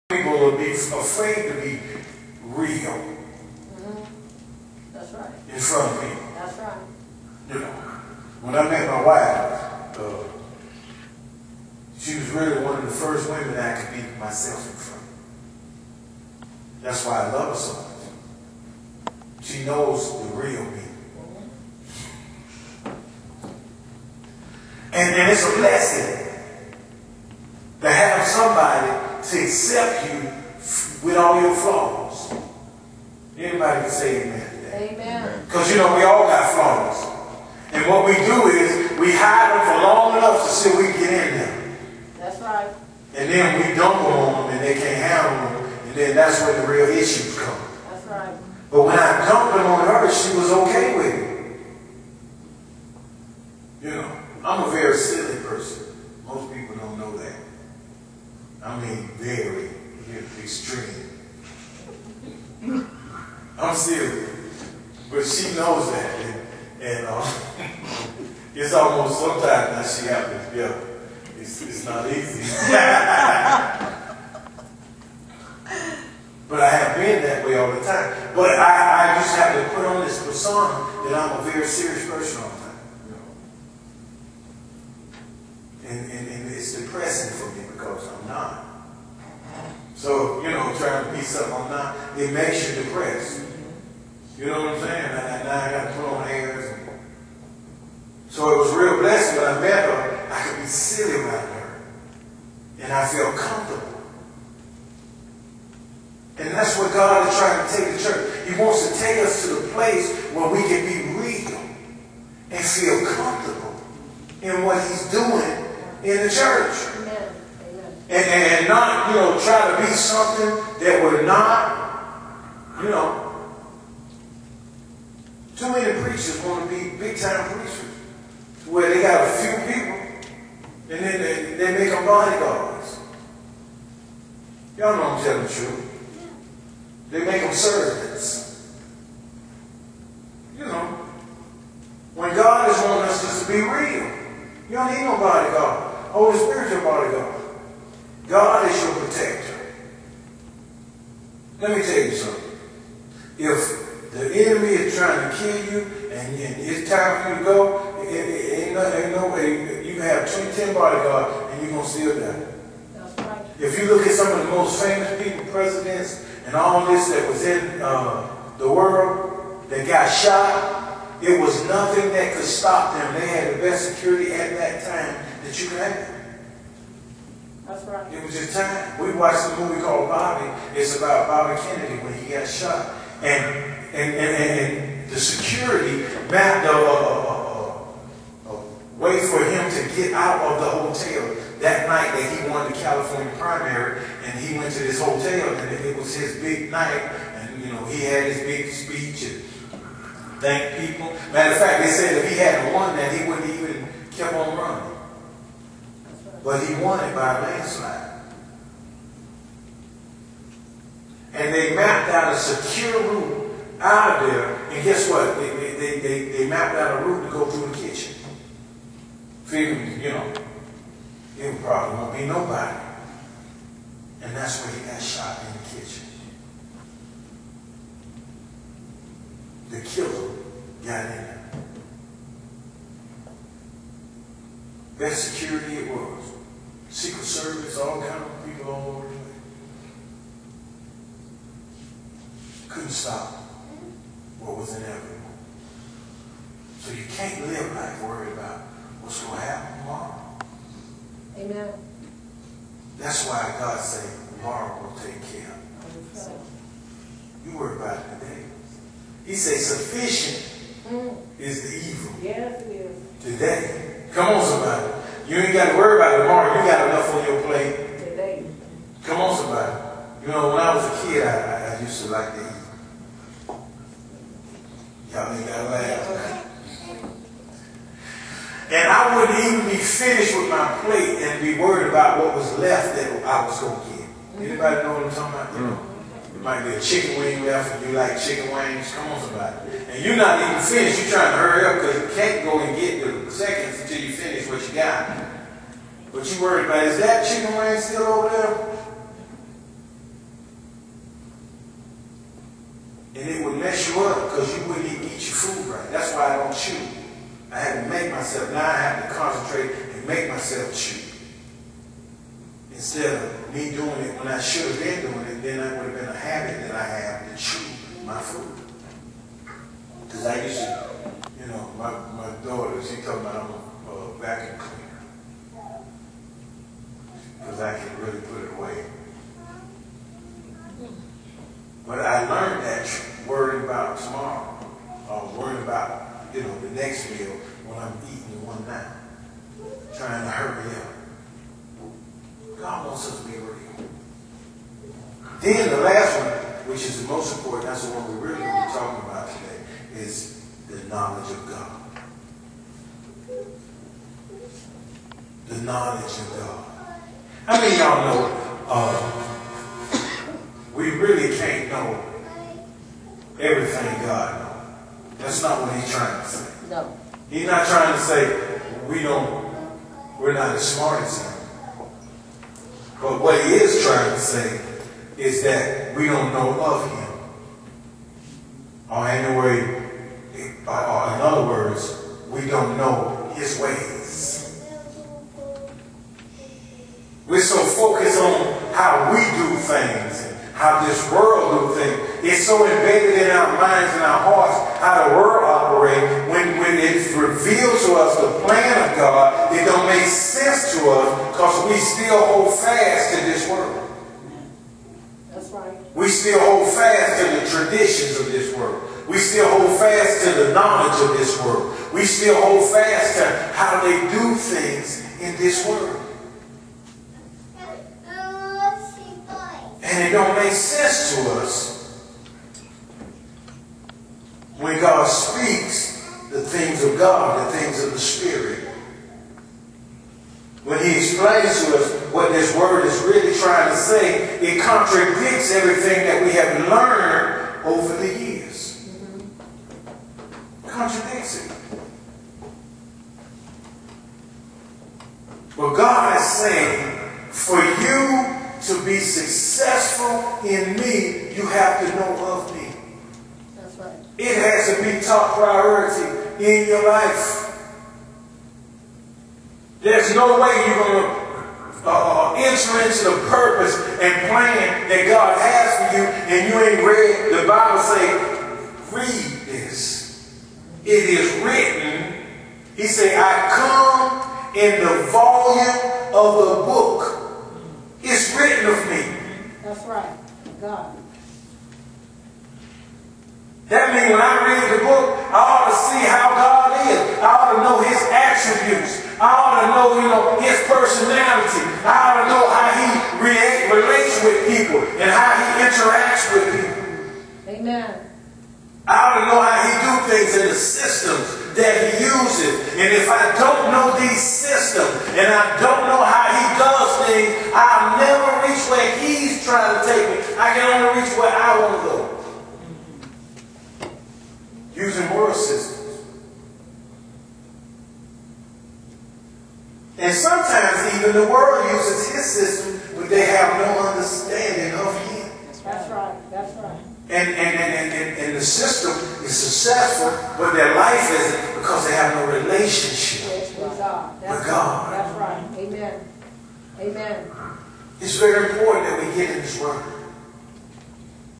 People will be afraid to be real. That's right. In front of people. That's right. You know, when I met my wife, she was really one of the first women that I could be myself in front of. That's why I love her so much. She knows the real me. And it's a blessing to have somebody to accept you with all your flaws. Anybody can say amen today. Amen. Because you know we all got flaws. And what we do is we hide them for long enough to see we can get in there. That's right. And then we dump them on them and they can't handle them. And then that's where the real issues come. That's right. But when I dumped them on her, she was okay with it. You know, I'm a very silly person. Most people don't know that. I mean, very extreme. I'm silly. But she knows that. And it's almost sometimes that she happens. Yeah, it's not easy. But I have been that way all the time. But I just have to put on this persona that I'm a very serious person all the time. You know? And it's depressing for me because I'm not. So, you know, trying to be something I'm not, it makes you depressed. You know what I'm saying? And now I got to put on airs. So it was a real blessing when I met her. I could be silly around her. And I felt comfortable. And that's what God is trying to take the church. He wants to take us to the place where we can be real and feel comfortable in what He's doing in the church. Amen. And not, you know, try to be something that we're not, you know. Too many preachers want to be big-time preachers where they got a few people and then they make them bodyguards. Y'all know I'm telling the truth. They make them servants. You know, when God is wanting us just to be real, you don't need no bodyguard. Holy Spirit's your bodyguard. God is your protector. Let me tell you something. If the enemy is trying to kill you and it's time for you to go, ain't no way you can have 10 bodyguards and you're going to still die. That's right. If you look at some of the most famous people, presidents, and all this that was in the world that got shot, it was nothing that could stop them. They had the best security at that time that you could have. That's right. It was just time. We watched a movie called Bobby. It's about Bobby Kennedy when he got shot. And the security mapped a way for him to get out of the hotel that night that he won the California primary. And he went to this hotel and it was his big night. And, you know, he had his big speech and thanked people. Matter of fact, they said if he hadn't won that, he wouldn't even kept on running. But he won it by a landslide. And they mapped out a secure route out of there. And guess what? They mapped out a route to go through the kitchen. Figuring, you know, it probably won't be nobody. And that's where he got shot in the kitchen. The killer got in there. Best security it was. Secret Service, all kind of people all over the place. Couldn't stop what was inevitable. So you can't live life worried about what's going to happen tomorrow. Amen. That's why God said tomorrow will take care of it. You worry about it today. He said sufficient is the evil. Yes, it is. Today. Come on, somebody. You ain't got to worry about it tomorrow. You got enough on your plate. Today. Come on, somebody. You know, when I was a kid, I used to like to eat. Y'all ain't got to laugh. And I wouldn't even be finished with my plate and be worried about what was left that I was going to get. Anybody know what I'm talking about? You know, it might be a chicken wing left if you like chicken wings. Come on, somebody. And you're not even finished. You're trying to hurry up because you can't go and get the seconds until you finish what you got. But you worried about, is that chicken wing still over there? And it would mess you up because you wouldn't even eat your food right. That's why I don't chew. I had to make myself, now I have to concentrate and make myself chew. Instead of me doing it when I should have been doing it, then that would have been a habit that I have to chew my food. Because I used to, you know, my daughter, she told me I'm a vacuum cleaner. Because I can really put it away. But I learned that worrying about tomorrow, or worrying about, you know, the next meal when I'm eating the one now. Trying to hurry up. God wants us to be real. Then the last one, which is the most important, that's the one we really going to be talking about today, is the knowledge of God. The knowledge of God. How many of y'all know we really can't know everything God knows? That's not what he's trying to say. No. He's not trying to say we're not as smart as him. But what he is trying to say is that we don't know of him. Or anyway, or in other words, we don't know his ways. We're so focused on how we do things and how this world do things. It's so embedded in our minds and our hearts how the world operates. When it reveals to us the plan of God, it don't make sense to us because we still hold fast to this world. That's right. We still hold fast to the traditions of this world. We still hold fast to the knowledge of this world. We still hold fast to how they do things in this world. And it don't make sense to us when God speaks the things of God, the things of the Spirit. When he explains to us what this word is really trying to say, it contradicts everything that we have learned over the years. Contradicts it. But God is saying, for you to be successful in me, you have to know of me. That's right. It has to be top priority in your life. There's no way you're going to enter into the purpose and plan that God has for you and you ain't read the Bible. Say, read this. It is written. He said, I come in the volume of the book. It's written of me. That's right. God. That means when I read the book, I ought to see how God is. I ought to know his attributes. I ought to know, his personality. I ought to know how he relates with people and how he interacts with people. Amen. I ought to know how he do things in the systems that he uses. And if I don't know these systems and I don't know how he does things, I'll never reach where he's trying to take me. I can only reach where I want to go. Using world systems. And sometimes even the world uses his system, but they have no understanding of him. That's right. That's right. And the system is successful, but their life isn't because they have no relationship With God. with God. That's right. Amen. Amen. It's very important that we get in this word.